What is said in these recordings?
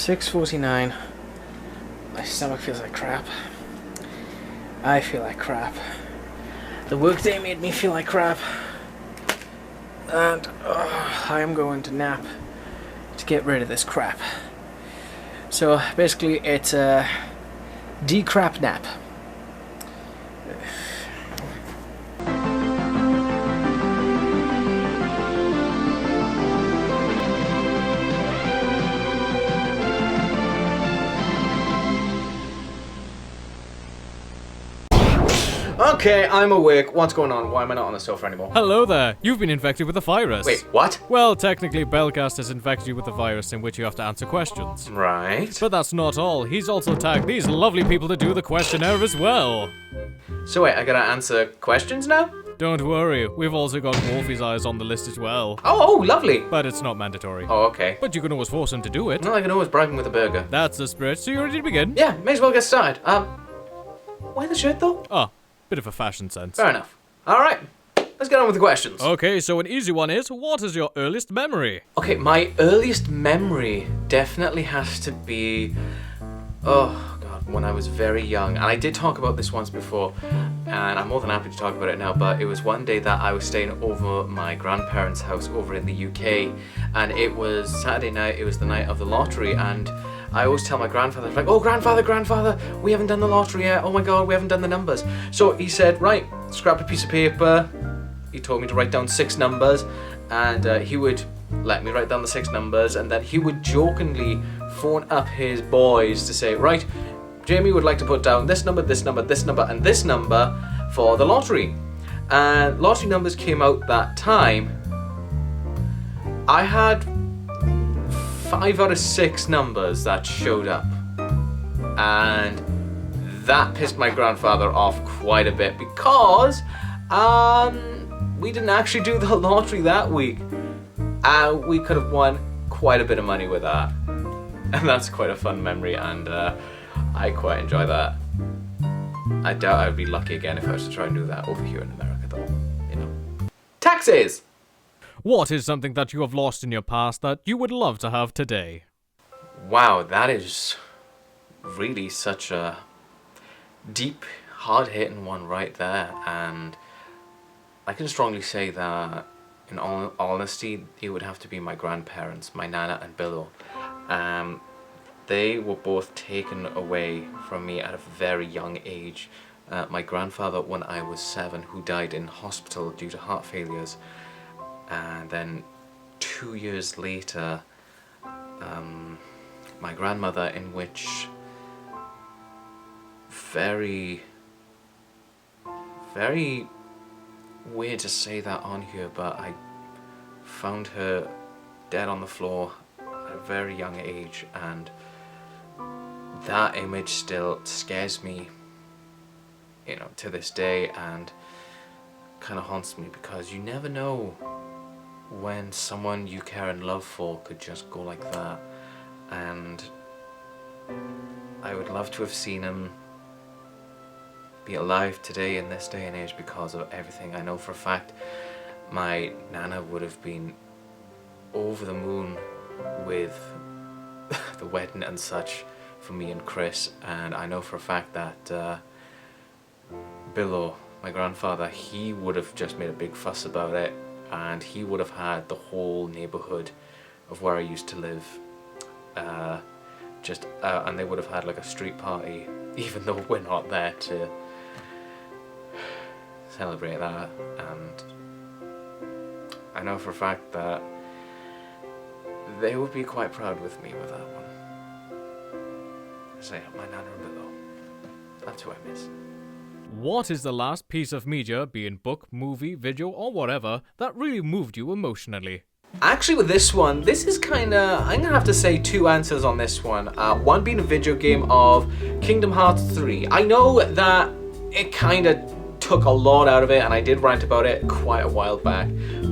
6:49. My stomach feels like crap. I feel like crap. The workday made me feel like crap. And I am going to nap to get rid of this crap. So basically it's a de-crap nap. Okay, I'm awake. What's going on? Why am I not on the sofa anymore? Hello there. You've been infected with a virus. Wait, what? Well, technically, Belghast'S has infected you with a virus in which you have to answer questions. Right. But that's not all. He's also tagged these lovely people to do the questionnaire as well. So wait, I gotta answer questions now? Don't worry, we've also got Wolfie's Eyes on the list as well. Oh, lovely. But it's not mandatory. Oh, okay. But you can always force him to do it. Well, I can always bribe him with a burger. That's the spirit. So you ready to begin? Yeah, may as well get started. Why the shirt though? Oh, bit of a fashion sense. Fair enough. Alright, let's get on with the questions. Okay, so an easy one is, what is your earliest memory? Okay, my earliest memory definitely has to be... Oh, God, when I was very young. And I did talk about this once before, and I'm more than happy to talk about it now, but it was one day that I was staying over my grandparents' house over in the UK, and it was Saturday night, it was the night of the lottery, and I always tell my grandfather, like, oh, grandfather, we haven't done the lottery yet. Oh my God, we haven't done the numbers. So he said, right, scrap a piece of paper. He told me to write down 6 numbers, and he would let me write down the 6 numbers, and then he would jokingly phone up his boys to say, right, Jamie would like to put down this number, this number, this number, and this number for the lottery. And lottery numbers came out that time. I had 5 out of 6 numbers that showed up, and that pissed my grandfather off quite a bit because we didn't actually do the lottery that week, and we could have won quite a bit of money with that, and that's quite a fun memory, and I quite enjoy that. I doubt I'd be lucky again if I was to try and do that over here in America though, you know. Taxes! What is something that you have lost in your past that you would love to have today? Wow, that is really such a deep, hard-hitting one right there, and I can strongly say that, in all honesty, it would have to be my grandparents, my Nana and Billo. They were both taken away from me at a very young age. My grandfather when I was 7, who died in hospital due to heart failures. And then 2 years later, my grandmother, in which very weird to say that on here, but I found her dead on the floor at a very young age, and that image still scares me, you know, to this day, and kind of haunts me because you never know when someone you care and love for could just go like that. And I would love to have seen him be alive today in this day and age because of everything. I know for a fact my Nana would have been over the moon with the wedding and such for me and Chris, and I know for a fact that Billo, my grandfather, he would have just made a big fuss about it, and he would have had the whole neighborhood of where I used to live and they would have had like a street party, even though we're not there to celebrate that. And I know for a fact that they would be quite proud with me with that one. So yeah, my Nana and Billo, that's who I miss. What is the last piece of media, be it book, movie, video, or whatever, that really moved you emotionally? Actually, with this one, this is kinda... I'm gonna have to say 2 answers on this one. One being a video game of Kingdom Hearts 3. I know that it kinda took a lot out of it, and I did rant about it quite a while back,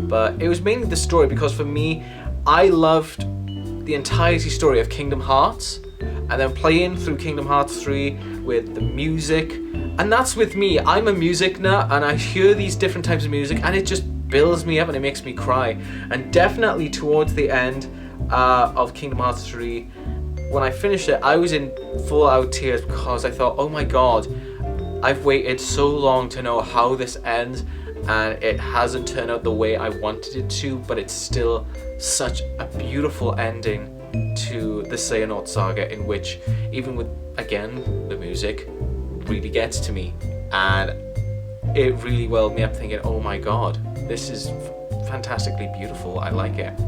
but it was mainly the story, because for me, I loved the entirety story of Kingdom Hearts, and then playing through Kingdom Hearts 3 with the music. And that's with me, I'm a music nut, and I hear these different types of music, and it just builds me up and it makes me cry. And definitely towards the end of Kingdom Hearts 3, when I finished it, I was in full out tears because I thought, oh my god, I've waited so long to know how this ends, and it hasn't turned out the way I wanted it to, but it's still such a beautiful ending to the Xehanort saga, in which, even with, again, the music really gets to me, and it really welled me up thinking, oh my god, this is fantastically beautiful, I like it.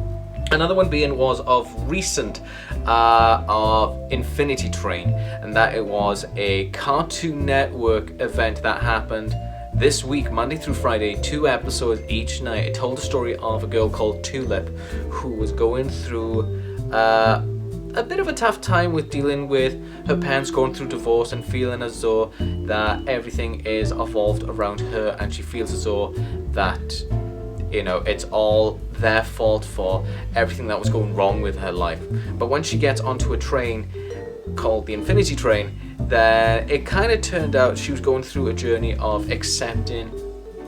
Another one being was of recent, of Infinity Train, and that it was a Cartoon Network event that happened this week, Monday through Friday, 2 episodes each night. It told the story of a girl called Tulip who was going through a bit of a tough time with dealing with her parents going through divorce and feeling as though that everything is evolved around her, and she feels as though that, you know, it's all their fault for everything that was going wrong with her life. But when she gets onto a train called the Infinity Train, then it kind of turned out she was going through a journey of accepting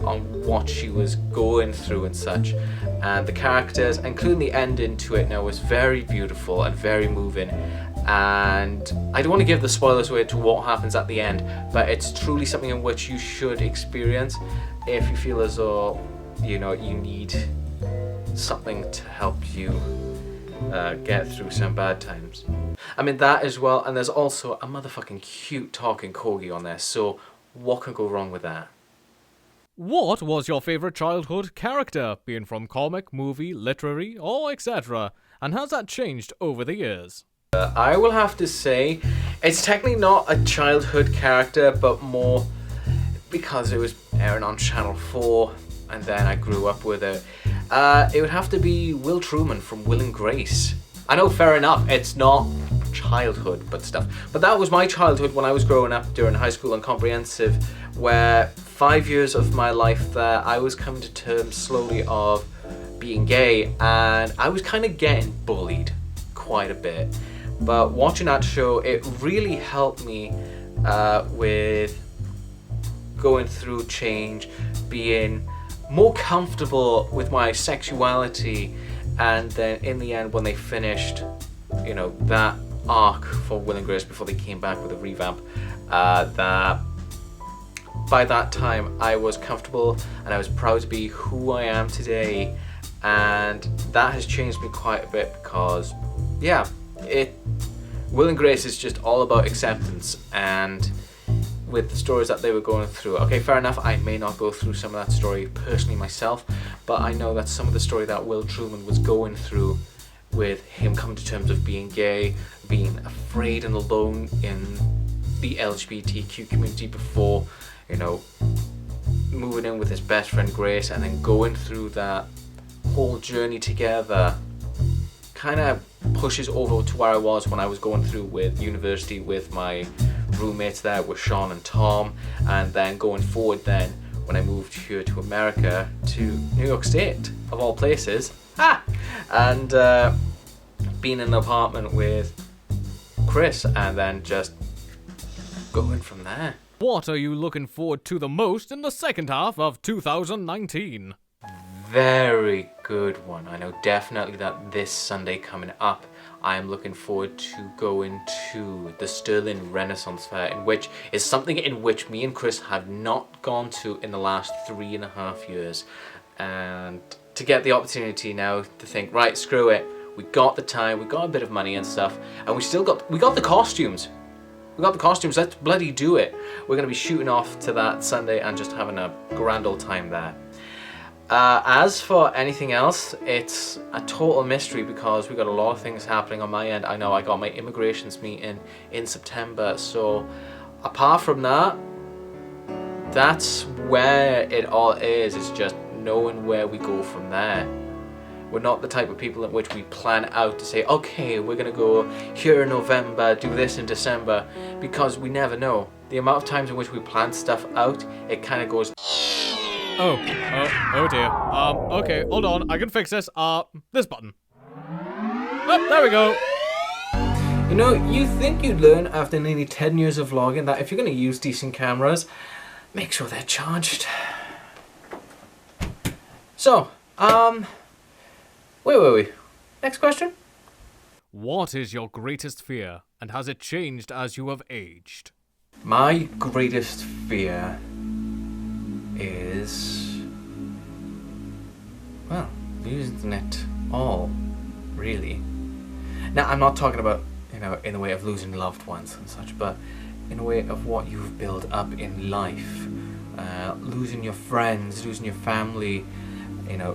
on what she was going through and such. And the characters, including the ending to it now, was very beautiful and very moving. And I don't want to give the spoilers away to what happens at the end, but it's truly something in which you should experience if you feel as though, you know, you need something to help you get through some bad times. I mean, that as well, and there's also a motherfucking cute talking corgi on there, so what can go wrong with that? What was your favourite childhood character, being from comic, movie, literary, or etc.? And has that changed over the years? I will have to say, it's technically not a childhood character, but more because it was airing on Channel 4, and then I grew up with it. It would have to be Will Truman from Will and Grace. I know, fair enough, it's not childhood but stuff, but that was my childhood when I was growing up during high school and comprehensive, where 5 years of my life there I was coming to terms slowly of being gay, and I was kind of getting bullied quite a bit. But watching that show, it really helped me with going through change, being more comfortable with my sexuality, and then in the end when they finished, you know, that arc for Will and Grace before they came back with a revamp, that by that time I was comfortable and I was proud to be who I am today, and that has changed me quite a bit because, yeah, Will and Grace is just all about acceptance. And with the stories that they were going through, okay, fair enough, I may not go through some of that story personally myself, but I know that some of the story that Will Truman was going through with him coming to terms of being gay, being afraid and alone in the LGBTQ community before, you know, moving in with his best friend Grace, and then going through that whole journey together, kind of pushes over to where I was when I was going through with university with my roommates there, with Sean and Tom, and then going forward then when I moved here to America, to New York State of all places, and being in an apartment with Chris, and then just going from there. What are you looking forward to the most in the second half of 2019? Very good one. I know definitely that this Sunday coming up, I am looking forward to going to the Sterling Renaissance Fair, in which is something in which me and Chris have not gone to in the last 3.5 years. And to get the opportunity now to think, right, screw it, we got the time, we got a bit of money and stuff, and we got the costumes. We got the costumes, let's bloody do it. We're going to be shooting off to that Sunday and just having a grand old time there. As for anything else, it's a total mystery because we got a lot of things happening on my end. I know I got my immigrations meeting in September, so apart from that, that's where it all is. It's just knowing where we go from there. We're not the type of people in which we plan out to say, okay, we're going to go here in November, do this in December, because we never know. The amount of times in which we plan stuff out, it kind of goes... Oh dear. Okay, hold on, I can fix this. This button. Oh, there we go. You know, you think you'd learn after nearly 10 years of vlogging that if you're going to use decent cameras, make sure they're charged. So, where were we? Next question? What is your greatest fear, and has it changed as you have aged? My greatest fear is, well, losing it all, really. Now, I'm not talking about, in the way of losing loved ones and such, but in a way of what you've built up in life. Losing your friends, losing your family,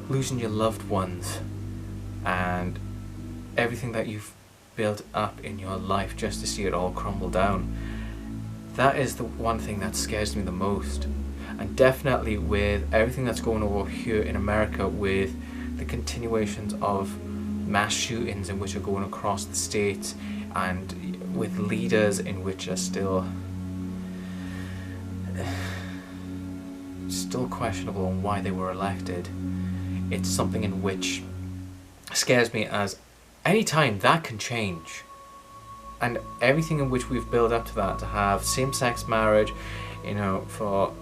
losing your loved ones, and everything that you've built up in your life, just to see it all crumble down. That is the one thing that scares me the most. And definitely with everything that's going on over here in America, with the continuations of mass shootings in which are going across the states, and with leaders in which are still questionable on why they were elected. It's something in which scares me, as any time that can change. And everything in which we've built up to that, to have same-sex marriage, for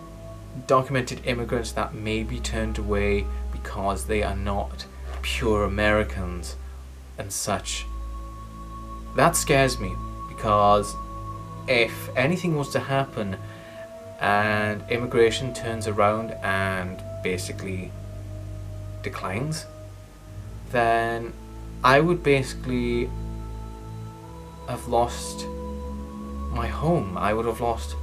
documented immigrants that may be turned away because they are not pure Americans and such. That scares me, because if anything was to happen and immigration turns around and basically declines, then I would basically have lost my home. I would have lost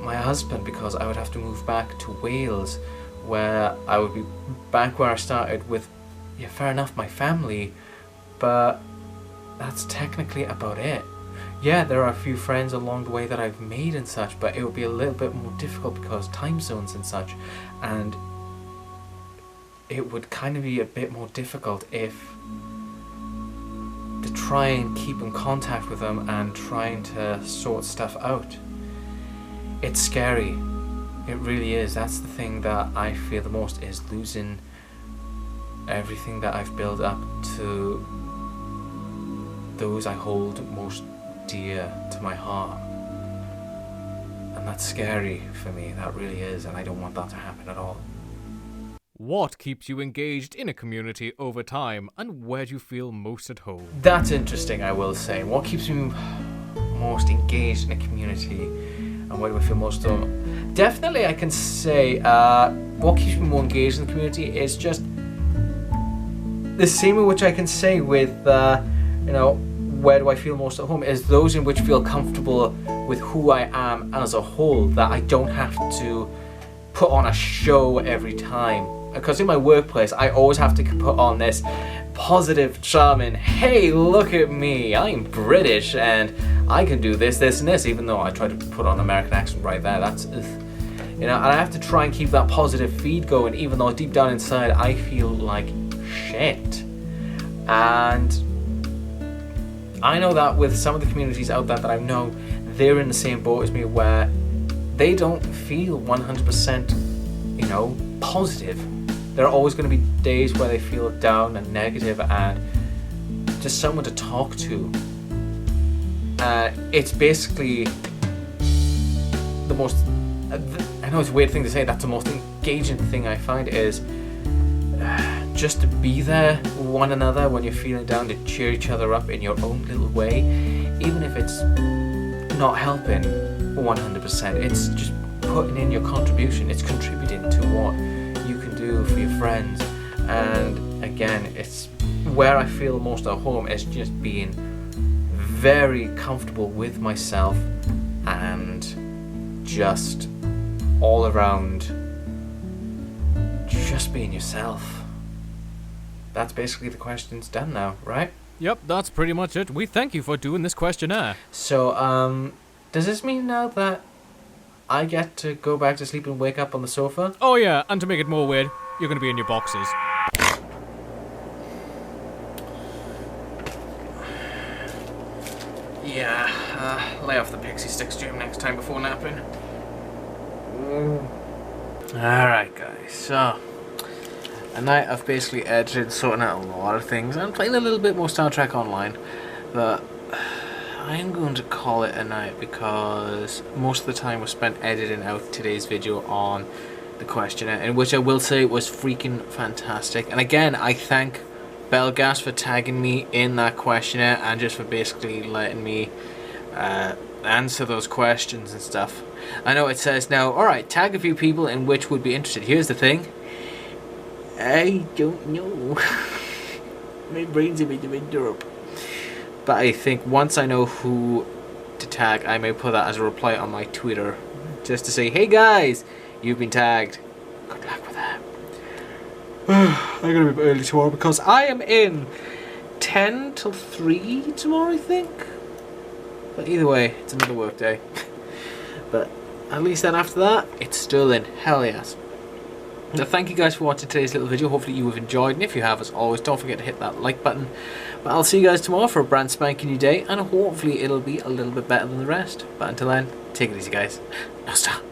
my husband, because I would have to move back to Wales, where I would be back where I started with, fair enough, my family, but that's technically about it. Yeah, there are a few friends along the way that I've made and such, but it would be a little bit more difficult because time zones and such, and it would kind of be a bit more difficult if to try and keep in contact with them and trying to sort stuff out. It's scary. It really is. That's the thing that I fear the most, is losing everything that I've built up to those I hold most dear to my heart. And that's scary for me. That really is, and I don't want that to happen at all. What keeps you engaged in a community over time, and where do you feel most at home? That's interesting, I will say. What keeps me most engaged in a community, and where do I feel most at home? Definitely, I can say what keeps me more engaged in the community is just the same in which I can say with, where do I feel most at home, is those in which feel comfortable with who I am as a whole, that I don't have to put on a show every time. Because in my workplace, I always have to put on this positive, charming, hey, look at me, I'm British and I can do this, this, and this, even though I try to put on an American accent right there. That's, and I have to try and keep that positive feed going, even though deep down inside I feel like shit. And I know that with some of the communities out there that I know, they're in the same boat as me, where they don't feel 100%, positive. There are always going to be days where they feel down and negative, and just someone to talk to. It's basically the most, I know it's a weird thing to say, that's the most engaging thing I find, is just to be there with one another when you're feeling down, to cheer each other up in your own little way, even if it's not helping 100%. It's just putting in your contribution. It's contributing to what you can do for your friends. And again, it's where I feel most at home, is just being very comfortable with myself and just all around just being yourself. That's basically the questions done now, right? Yep, that's pretty much it. We thank you for doing this questionnaire. So, does this mean now that I get to go back to sleep and wake up on the sofa? Oh yeah, and to make it more weird, you're going to be in your boxes. Yeah, lay off the pixie sticks, Jim, next time before napping. Alright guys, so a night I've basically edited, sorting out a lot of things. I'm playing a little bit more Star Trek Online, but I'm going to call it a night because most of the time was spent editing out today's video on the questionnaire, in which I will say was freaking fantastic. And again, I thank Belghast for tagging me in that questionnaire and just for basically letting me answer those questions and stuff. I know it says now, alright, tag a few people in which would be interested. Here's the thing. I don't know. My brain's a bit of a derp. But I think once I know who to tag, I may put that as a reply on my Twitter. Just to say, hey guys, you've been tagged. Good luck with that. I'm gonna be early tomorrow because I am in 10 till 3 tomorrow, I think. But either way, it's another work day. But at least then after that, it's still in. Hell yes. So thank you guys for watching today's little video. Hopefully you have enjoyed, and if you have, as always, don't forget to hit that like button. But I'll see you guys tomorrow for a brand spanking new day, and hopefully it'll be a little bit better than the rest. But until then, take it easy guys. No stop.